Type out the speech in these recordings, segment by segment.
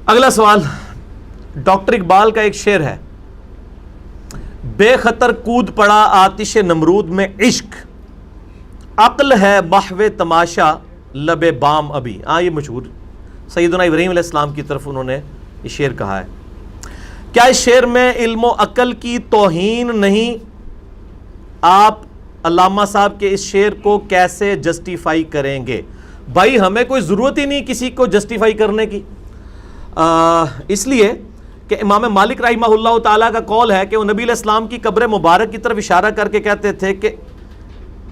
اگلا سوال ڈاکٹر اقبال کا ایک شعر ہے، بے خطر کود پڑا آتش نمرود میں عشق، عقل ہے محو تماشا لب بام ابھی. یہ مشہور سیدنا ابراہیم علیہ السلام کی طرف انہوں نے یہ شعر کہا ہے. کیا اس شعر میں علم و عقل کی توہین نہیں؟ آپ علامہ صاحب کے اس شعر کو کیسے جسٹیفائی کریں گے؟ بھائی ہمیں کوئی ضرورت ہی نہیں کسی کو جسٹیفائی کرنے کی، اس لیے کہ امام مالک رحمہ اللہ تعالیٰ کا قول ہے کہ وہ نبی علیہ السلام کی قبر مبارک کی طرف اشارہ کر کے کہتے تھے کہ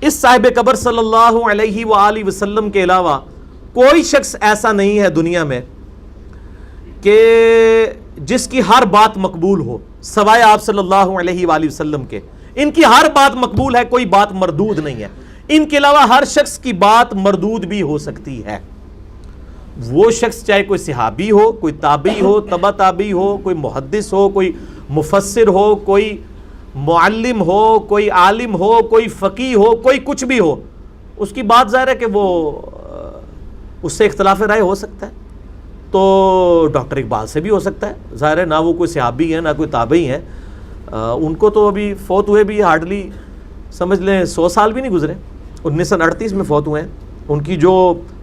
اس صاحب قبر صلی اللہ علیہ وآلہ وسلم کے علاوہ کوئی شخص ایسا نہیں ہے دنیا میں کہ جس کی ہر بات مقبول ہو سوائے آپ صلی اللہ علیہ وآلہ وسلم کے. ان کی ہر بات مقبول ہے، کوئی بات مردود نہیں ہے. ان کے علاوہ ہر شخص کی بات مردود بھی ہو سکتی ہے. وہ شخص چاہے کوئی صحابی ہو، کوئی تابعی ہو، تبع تابعی ہو، کوئی محدث ہو، کوئی مفسر ہو، کوئی معلم ہو، کوئی عالم ہو، کوئی فقیہ ہو، کوئی کچھ بھی ہو، اس کی بات ظاہر ہے کہ وہ اس سے اختلاف رائے ہو سکتا ہے. تو ڈاکٹر اقبال سے بھی ہو سکتا ہے، ظاہر ہے نہ وہ کوئی صحابی ہے نہ کوئی تابعی ہے. ان کو تو ابھی فوت ہوئے بھی ہارڈلی سمجھ لیں 100 سال بھی نہیں گزرے، 1938 میں فوت ہوئے ہیں. ان کی جو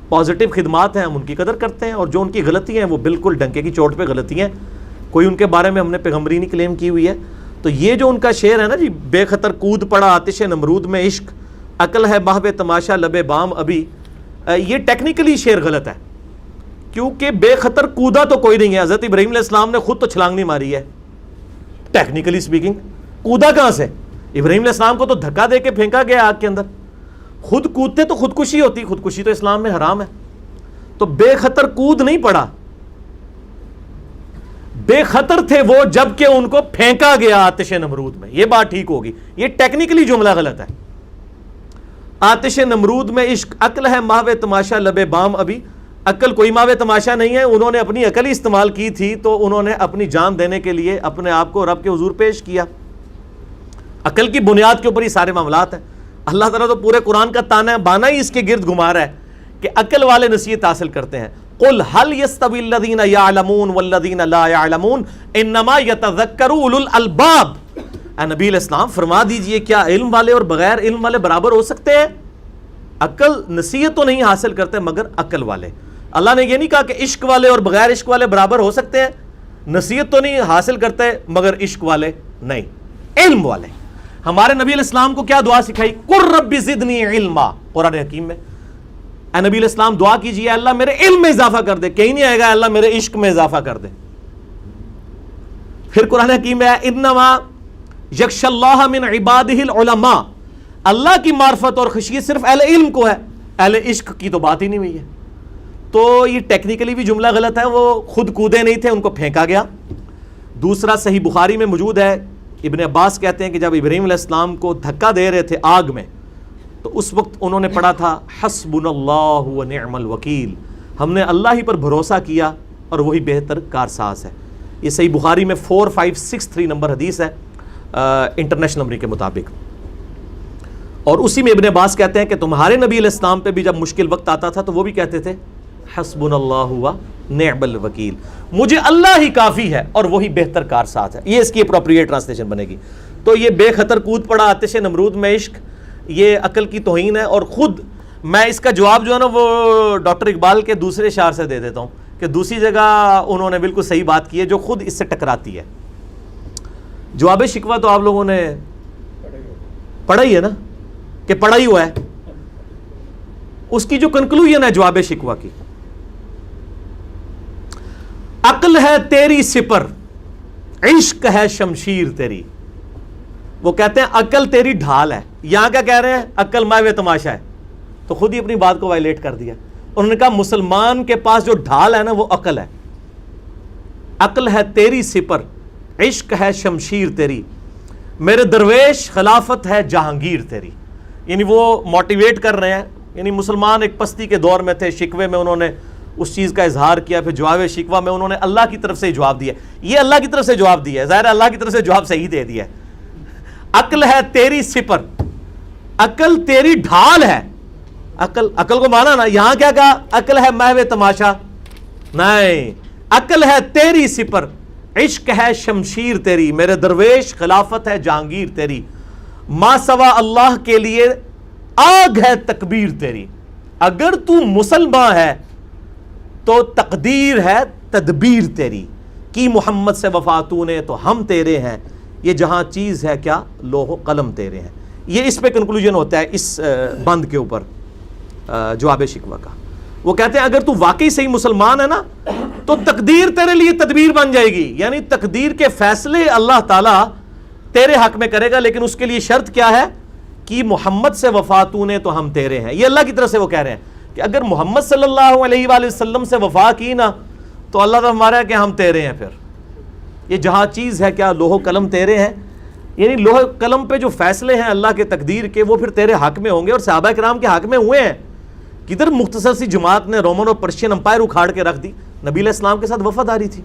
پازیٹیو خدمات ہیں ہم ان کی قدر کرتے ہیں، اور جو ان کی غلطیاں ہیں وہ بالکل ڈنکے کی چوٹ پہ غلطیاں ہیں. کوئی ان کے بارے میں ہم نے پیغمبری نہیں کلیم کی ہوئی ہے. تو یہ جو ان کا شعر ہے نا جی، بے خطر کود پڑا آتش نمرود میں عشق، عقل ہے محو تماشا لب بام ابھی، یہ ٹیکنیکلی شعر غلط ہے، کیونکہ بے خطر کودا تو کوئی نہیں ہے. حضرت ابراہیم علیہ السلام نے خود تو چھلانگ نہیں ماری ہے، ٹیکنیکلی سپیکنگ. کودا کہاں سے؟ ابراہیم علیہ السلام کو تو دھکا دے کے پھینکا گیا آگ کے اندر. خود کودتے تو خودکشی ہوتی، خودکشی تو اسلام میں حرام ہے. تو بے خطر کود نہیں پڑا، بے خطر تھے وہ جب کہ ان کو پھینکا گیا آتش نمرود میں. یہ بات ٹھیک ہوگی، یہ ٹیکنیکلی جملہ غلط ہے. آتش نمرود میں عشق، عقل ہے محو تماشا لب بام ابھی. عقل کوئی محو تماشا نہیں ہے، انہوں نے اپنی عقل ہی استعمال کی تھی تو انہوں نے اپنی جان دینے کے لیے اپنے آپ کو رب کے حضور پیش کیا. عقل کی بنیاد کے اوپر یہ سارے معاملات ہیں. اللہ تعالیٰ تو پورے قرآن کا تانا بانا ہی اس کے گرد گھما رہا ہے کہ عقل والے نصیحت حاصل کرتے ہیں. قل هل يستوي الذين يعلمون والذين لا يعلمون انما يتذكر اولو الالباب. اے نبی علیہ السلام فرما دیجئے کیا علم والے اور بغیر علم والے برابر ہو سکتے ہیں؟ عقل نصیحت تو نہیں حاصل کرتے مگر عقل والے. اللہ نے یہ نہیں کہا کہ عشق والے اور بغیر عشق والے برابر ہو سکتے ہیں. نصیحت تو نہیں حاصل کرتے مگر عشق والے نہیں، علم والے. ہمارے نبی علیہ السلام کو کیا دعا سکھائی؟ قل رب زدنی علما. قرآن حکیم میں اے نبی علیہ السلام دعا کیجئے اللہ میرے علم میں اضافہ کر دے. کہیں نہیں آئے گا اللہ میرے عشق میں اضافہ کر دے. پھر قرآن حکیم میں انما یخشی اللہ من عبادہ العلماء. اللہ کی معرفت اور خشیت صرف اہل علم کو ہے، اہل عشق کی تو بات ہی نہیں ہوئی ہے. تو یہ ٹیکنیکلی بھی جملہ غلط ہے، وہ خود کودے نہیں تھے، ان کو پھینکا گیا. دوسرا صحیح بخاری میں موجود ہے، ابن عباس کہتے ہیں کہ جب ابراہیم علیہ السلام کو دھکا دے رہے تھے آگ میں تو اس وقت انہوں نے پڑھا تھا حسبنا اللہ و نعم الوکیل. ہم نے اللہ ہی پر بھروسہ کیا اور وہی بہتر کارساز ہے. یہ صحیح بخاری میں 4563 نمبر حدیث ہے انٹرنیشنل نمبر کے مطابق. اور اسی میں ابن عباس کہتے ہیں کہ تمہارے نبی علیہ السلام پہ بھی جب مشکل وقت آتا تھا تو وہ بھی کہتے تھے حسبنا اللہ و نعم الوکیل، مجھے اللہ ہی کافی ہے اور وہی بہتر کارساز ہے. یہ اس کی اپروپریٹ ٹرانسلیشن بنے گی. تو یہ بے خطر کود پڑا آتش نمرود میں عشق، یہ عقل کی توہین ہے. اور خود میں اس کا جواب جو ہے نا وہ ڈاکٹر اقبال کے دوسرے شعر سے دے دیتا ہوں کہ دوسری جگہ انہوں نے بالکل صحیح بات کی ہے جو خود اس سے ٹکراتی ہے. جواب شکوہ تو آپ لوگوں نے پڑھا ہی ہے نا، کہ پڑھا ہی ہوا ہے. اس کی جو کنکلوژن ہے جواب شکوہ کی، عقل ہے تیری سپر عشق ہے شمشیر تیری. وہ کہتے ہیں عقل تیری ڈھال ہے، یہاں کیا کہہ رہے ہیں؟ عقل محو تماشا ہے. تو خود ہی اپنی بات کو وائلیٹ کر دیا. انہوں نے کہا مسلمان کے پاس جو ڈھال ہے نا وہ عقل ہے. عقل ہے تیری سپر عشق ہے شمشیر تیری، میرے درویش خلافت ہے جہانگیر تیری. یعنی وہ موٹیویٹ کر رہے ہیں، یعنی مسلمان ایک پستی کے دور میں تھے، شکوے میں انہوں نے اس چیز کا اظہار کیا. پھر جواب شکوہ میں انہوں نے اللہ کی طرف سے جواب دیا. یہ اللہ کی طرف سے جواب دیا ہے، ظاہر اللہ کی طرف سے جواب صحیح دے دیا ہے. عقل ہے تیری سپر، عقل تیری ڈھال ہے. عقل کو مانا نا، یہاں کیا کہا؟ عقل ہے محو تماشا. نہیں، عقل ہے تیری سپر، عشق ہے شمشیر تیری، میرے درویش خلافت ہے جہانگیر تیری، ما سوا اللہ کے لیے آگ ہے تکبیر تیری۔ اگر تو مسلمان ہے تو تقدیر ہے تدبیر تیری، کی محمد سے وفا تو نے تو ہم تیرے ہیں، یہ جہاں چیز ہے کیا لوح و قلم تیرے ہیں۔ یہ اس پہ کنکلوژن ہوتا ہے اس بند کے اوپر جواب شکوہ کا۔ وہ کہتے ہیں اگر تو واقعی صحیح مسلمان ہے نا تو تقدیر تیرے لیے تدبیر بن جائے گی، یعنی تقدیر کے فیصلے اللہ تعالیٰ تیرے حق میں کرے گا، لیکن اس کے لیے شرط کیا ہے کہ محمد سے وفا تو نے تو ہم تیرے ہیں۔ یہ اللہ کی طرف سے وہ کہہ رہے ہیں کہ اگر محمد صلی اللہ علیہ وآلہ وسلم سے وفا کی نا تو اللہ تعالیٰ ہمارا ہے کہ ہم تیرے ہیں، پھر یہ جہاں چیز ہے کیا لوح و قلم تیرے ہیں، یعنی لوح و قلم پہ جو فیصلے ہیں اللہ کے تقدیر کے وہ پھر تیرے حق میں ہوں گے، اور صحابہ کرام کے حق میں ہوئے ہیں۔ کدھر مختصر سی جماعت نے رومن اور پرشین امپائر اکھاڑ کے رکھ دی، نبی علیہ السلام کے ساتھ وفاداری تھی،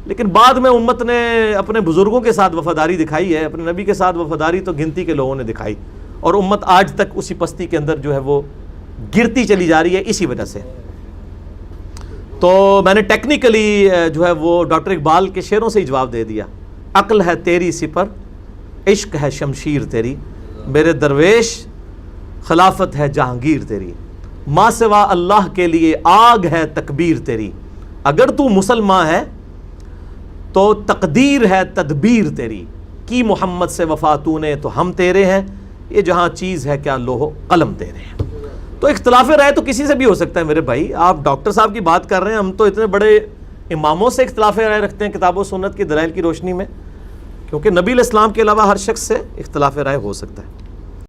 لیکن بعد میں امت نے اپنے بزرگوں کے ساتھ وفاداری دکھائی ہے، اپنے نبی کے ساتھ وفاداری تو گنتی کے لوگوں نے دکھائی، اور امت آج تک اسی پستی کے اندر جو ہے وہ گرتی چلی جا رہی ہے اسی وجہ سے۔ تو میں نے ٹیکنیکلی جو ہے وہ ڈاکٹر اقبال کے شعروں سے ہی جواب دے دیا۔ عقل ہے تیری سپر، عشق ہے شمشیر تیری، میرے درویش خلافت ہے جہانگیر تیری، ما سوا اللہ کے لیے آگ ہے تکبیر تیری۔ اگر تو مسلمان ہے تو تقدیر ہے تدبیر تیری، کی محمد سے وفا تو نے تو ہم تیرے ہیں، یہ جہاں چیز ہے کیا لوح و قلم تیرے ہیں۔ تو اختلاف رائے تو کسی سے بھی ہو سکتا ہے میرے بھائی، آپ ڈاکٹر صاحب کی بات کر رہے ہیں، ہم تو اتنے بڑے اماموں سے اختلاف رائے رکھتے ہیں کتاب و سنت کی دلائل کی روشنی میں، کیونکہ نبی علیہ السلام کے علاوہ ہر شخص سے اختلاف رائے ہو سکتا ہے۔